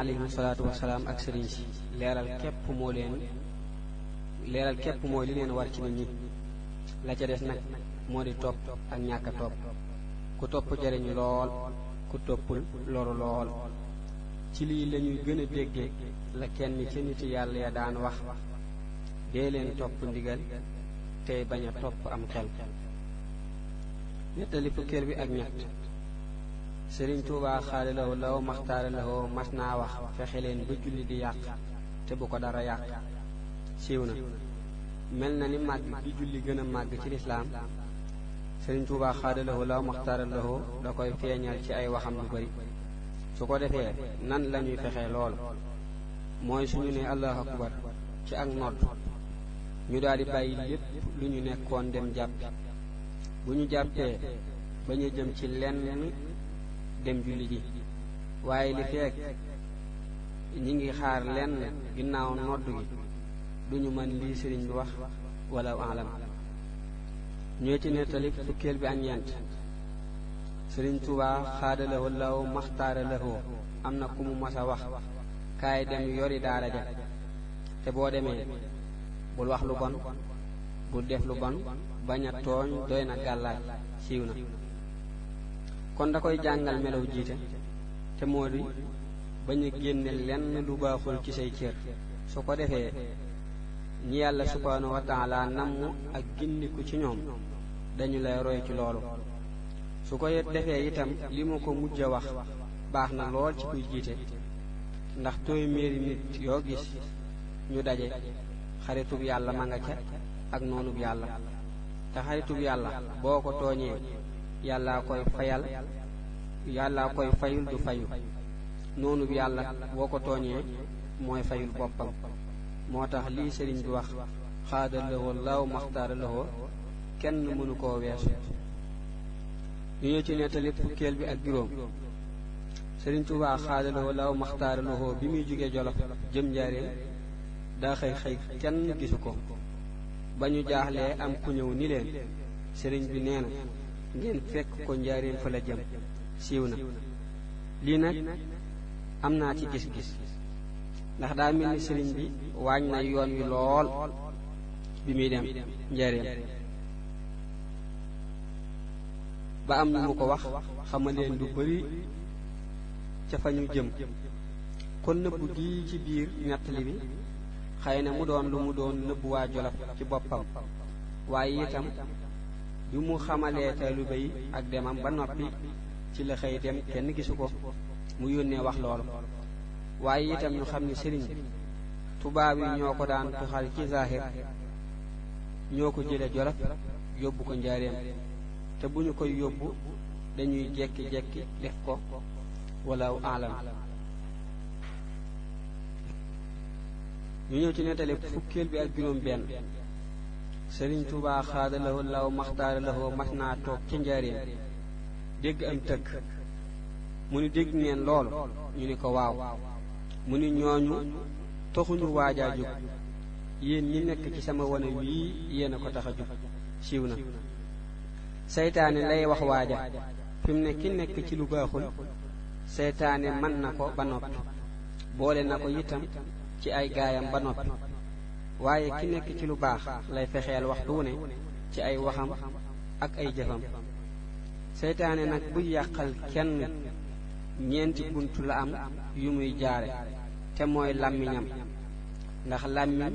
alayhi salaatu wasalaam ak sëriñ si leeral képp mooy li leen war ci nit ñi. la ca des nag moo di topp ak ñàkk a topp. ku topp jariñ lool, ku toppul loru lool. ci lii lañuy gën a dégge la kenn ci nit yàlla ya daan wax: dee leen topp ndigal tey bañ a topp am xel. nettali fukkeel bi ak ñett. sëriñ Tuubaa xaadalawoo law maxtaaralawoo mas naa wax: fexe leen ba julli di yàq te bu ko dara yàq. siiw na. mel na ni màgg gi julli gën a màgg ci lislaam, sëriñ Tuubaa xaadalawoo law maxtaaralawoo da koy feeñal ci ay waxam lu bari. su ko defee nan lañuy fexe loolu mooy suñu ne allahu akbar ci ak nodd ñu daldi bàyyi lépp lu ñu nekkoon dem jàppi. bu ñu jàppee bañ a jëm ci lenn dem julli ji, waaye li fekk ñi ngi xaar lenn ginnaaw nodd gi duñu mën lii sëriñ bi wax wala alam. ñoo ci nettali fukkeel bi ak ñeent. sëriñ Tuubaa xaadalawoo law maxtaaralawoo am na ku mu mas a wax: kaay dem yori daara ja, te boo demee bul wax lu bon, bul def lu bon, bañ a tooñ doy na gàllaaj. siiw na. kon da koy jàngal melaw jiite, te moo di bañ a génne lenn lu baaxul ci say cër. su ko defee ñi yàlla subhaanahu wa taala namm ak gindiku ci ñoom dañu lay roy ci loolu. su ko defee itam li mu ko mujj a wax baax na lool ci kuy jiite, ndax téeméeri nit yoo gis ñu daje, xaritub yàlla ma nga ca ak noonub yàlla. te xaritub yàlla boo ko tooñee yàllaa koy fayul du fayu. noonub yàlla boo ko tooñee mooy fayul boppam. moo tax lii sëriñ bi wax xaadalawoo law maxtaaralawoo kenn mënu koo weesu. ñu ñëw ci nettali fukkeel bi ak juróom. sëriñ Tuubaa xaadalawoo law maxtaaralawoo bi muy jóge Jolof jëm Njaaréem daa xëy kenn gisu ko. ba ñu jaaxlee am ku ñëw ni leen: sëriñ bi nee na ngeen fekk ko Njaaréem fa la jëm. siiw na. lii nag am naa ci gis-gis, ndax daa mel ni sëriñ bi waañ na yoon wi lool bi muy dem Njaaréem, ba am ñu mu ko wax xamal leen lu bari ca fa ñu jëm. kon nëbbu gi ci biir nettali bi xëy na mu doon lu mu doon nëbbu waa Jolof ci boppam, waaye itam bi mu xamalee taalibe yi ak demam ba noppi ci la xëy dem kenn gisu ko, mu yónnee wax loolu. waaye itam ñu xam ni sëriñ bi tubaab yi ñoo ko daan tuxal ci zaahir, ñoo ko jële Jolof yóbbu ko Njaaréem, te bu ñu koy yóbbu dañuy jekki-jekki def ko wala alam. ñu ñëw ci nettali fukkeel bi ak juróom benn. sëriñ Tuubaa xaadalawoo law maxtaaralawoo mas naa toog ci Njaaréem dégg am tëgg. mu ni: dégg ngeen loolu? ñu ni ko waaw. mu ni: ñooñu taxuñu waajaa jóg, yéen ñi nekk ci sama wane wii yéen a ko tax a jóg. siiw na. seytaane lay wax waaja: fi mu ne ki nekk ci lu baaxul seytaane mën na ko ba noppi, boole na ko itam ci ay gaayam ba noppi, waaye ki nekk ci lu baax lay fexeel waxtu wu ne ci ay waxam ak ay jëfam. seytaane nag buy yàqal kenn ñeenti bunt la am yu muy jaare, te mooy làmmiñam. ndax làmmiñ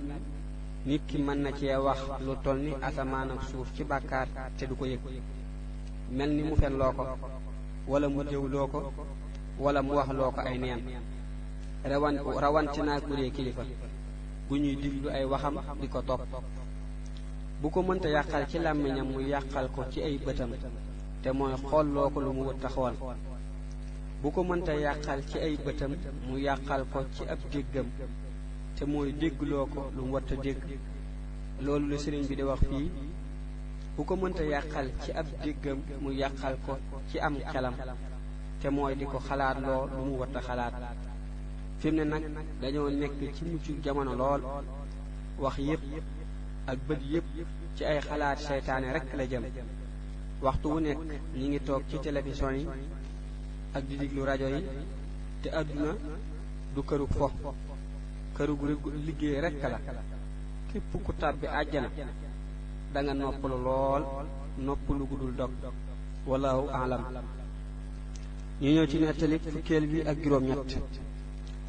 nit ki mën na cee wax lu toll ni asamaan ak suuf ci bàkkaar te du ko yëg, mel ni mu fenloo ko wala mu jëwloo ko wala mu waxloo ko ay neen. rawante naa bu dee kilifa bu ñuy diglu ay waxam di ko topp. bu ko mënta yàqal ci làmmiñam mu yàqal ko ci ay bëtam, te mooy xoolloo ko lu mu wut taxawal. bu ko mënta yàqal ci ay bëtam mu yàqal ko ci ab déggam, te mooy déggloo ko lu mu watta dégg. loolu la sëriñ bi di wax fii: bu ko mënta yàqal ci ab déggam mu yàqal ko ci am xelam, te mooy di ko xalaat loo lu mu watta xalaat. fi mu ne nag dañoo nekk ci mucc jamono lool, wax yépp ak bët yépp ci ay xalaat seytaane rekk la jëm. waxtu wu nekk ñi ngi toog ci télévision yi ak di diglu rajo yi, te àdduna du kërug fo kërug liggéey rekk la képp ku tàbbi àjjana da nga noppalu lool noppalu gudul dog wallahu alam. ñu ñëw ci nettali fukkeel bi ak juróom-ñett.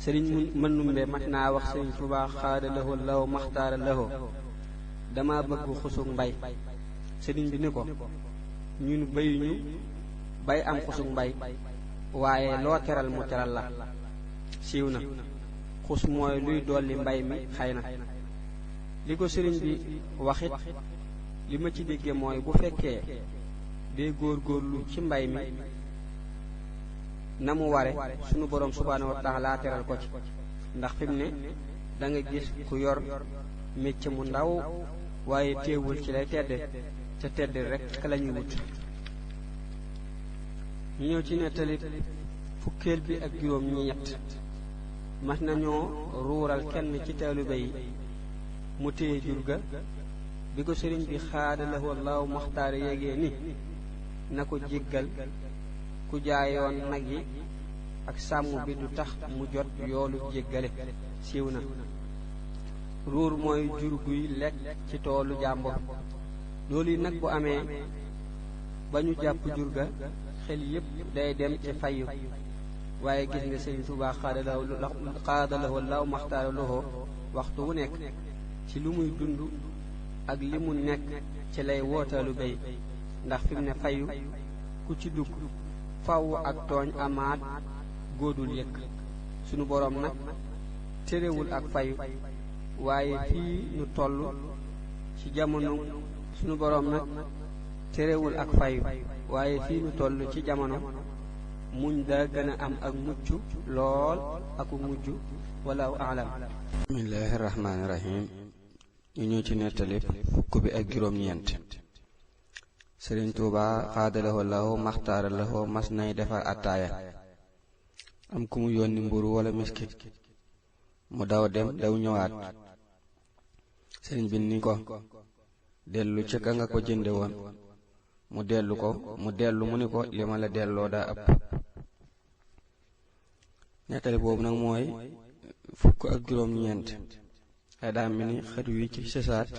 sëriñ Mandumbe mat naa wax sëriñ Tuubaa xaada lahoo law maxtaara lahoo dama bëgg xusug mbay. sëriñ bi ni ko ñun bayuñu bay am xusug mbay waaye loo teral mu teral la. siiw na xus mooy luy dolli mbay mi xëy na. li ko sëriñ bi waxit li ma ci dégge mooy bu fekkee dee góorgóorlu ci mbay mi na mu ware sunu borom subhaanahu wa taala teral ko ci. ndax fi mu ne da nga gis ku yor mécc mu ndaw waaye teewul ci lay tedde ca tedd rek ka la ñuy wut. ñu ñëw ci nettali fukkeel bi ak juróom ñett. mas nañoo ruural kenn ci taalibe yi mu téye jur ga bi ko sëriñ bi xaada lahoo laaw maxtaar yégee ni na ko jéggal ku jaayoon nag yi ak sàmm bi du tax mu jot yoolu jéggale. siiw na ruur mooy jur guy lekk ci toolu jàmbur. loolu yi nag bu amee ba ñu jàpp jur ga xel yépp day dem ci fayu. waaye gis nga sëriñ Tuubaa xaada lahoo laaw maxtaar lahoo waxtu wu nekk ci lu muy dund ak li mu nekk ci lay wootalu bay. ndax fi mu ne fayu ku ci dugg faw ak tooñ amaat góodul yëkk. sunu boroom nag terewul ak fayu waaye fii ñu toll ci jamono sunu boroom nag terewul ak fayu waaye fii ñu toll ci jamono muñ daa gën a am ak mucc lool aku mujj wallahu aalam. bismillaahi rahmaani rahiim. ñu ñëw ci nettali fukk bi ak juróom-ñeent. sëriñ Tuubaa xaadalahoo lahoo maxtaara lahoo mas nay defar attaaya am ku mu yónni mburu wala miskit mu daw dem daw ñëwaat. sëriñ bi ni ko dellu ci ka nga ko jënde woon mu dellu mu ni ko li ma la delloo daa ëpp. nettali boobu nag mooy fukk ak juróom-ñeent. ay daa mel ni xët wi ci sësaat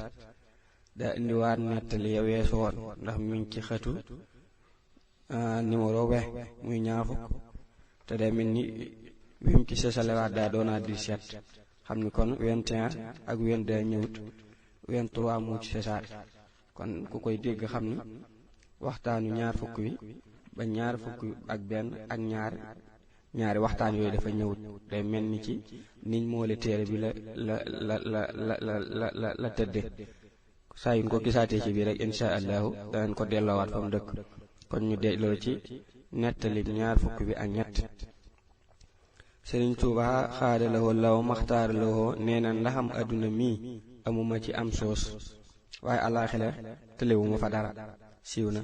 daa indiwaat nettali ya weesu woon ndax mi ngi ci xëtu numéro muy ñaar fukk te day mel ni wi mu ci sësalewaat daa doonaat 17 xam ni kon 21 ak 22 ñëwut 23 mu ci sësaat. kon ku koy dégg xam ni waxtaanu ñaar fukk wi ba ñaar fukk ak benn ak ñaari waxtaan yooyu dafa ñëwut. day mel ni ci niñ moole téere bi la tëdde. saa yu ko gisaatee ci biir rek insha allahu danañ ko delloowaat fa mu dëkk. kon ñu delloo ci nettali ñaar fukk bi ak ñett. sëriñ Tuubaa xaada lahoo law maxtaara lahoo nee na ndaxam adduna mii amuma ci am soos waaye alaaxira tëlewuma fa dara. siiw na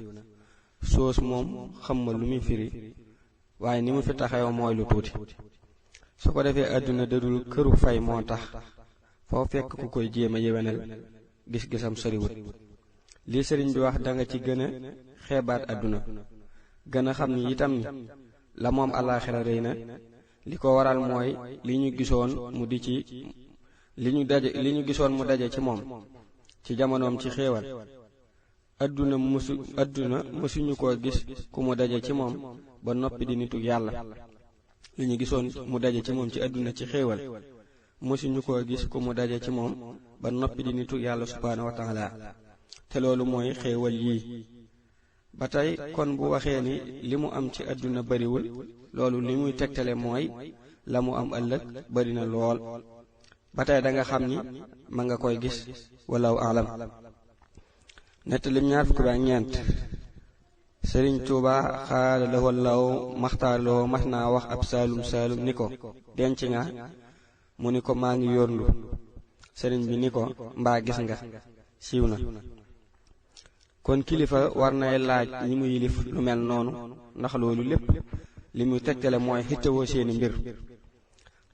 soos moom xam ma lu muy firi waaye ni mu fi taxaw mooy lu tuuti. su ko defee adduna dadul këru fay moo tax foo fekk ku koy jéem a yewenal gis-gisam soriwut. lii sëriñ bi wax da nga ci gën a xeebaat adduna gën a xam ni itam ni la moom alaaxira rëy na. li ko waral mooy li ñu gisoon mu daje ci moom ci jamonoom ci xéewal. adduna mësuñu koo gis ku mu daje ci moom ba noppi di nitu yàlla. li ñu gisoon mu daje ci moom ci adduna ci xéewal mësuñu koo gis ku mu daje ci moom ba noppi di nitu yàlla subhaanahu wa taala te loolu mooy xéewal yii. ba tey kon bu waxee ni li mu am ci adduna bariwul loolu li muy tegtale mooy la mu am ëllëg bari na lool. ba tey da nga xam ni ma nga koy gis wallahu alam. nettalim ñaar fukk ak ñeent. sëriñ Tuubaa xaada lahoo law maxtaar lahoo mas naa wax ab saalum ni ko denc nga mu ni ko maa ngi yóorlu. sëriñ bi ni ko mbaa gis nga. siiw na kon kilifa war nay laaj ñi mu yilif lu mel noonu ndax loolu lépp li muy tegtale mooy xittewoo seeni mbir.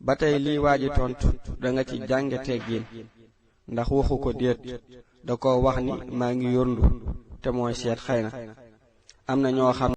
ba tey liy waaji tontu da nga ci jànge teggiin ndax waxu ko déet da ko wax ni maa ngi yóorlu te mooy seet xëy na am na ñoo xam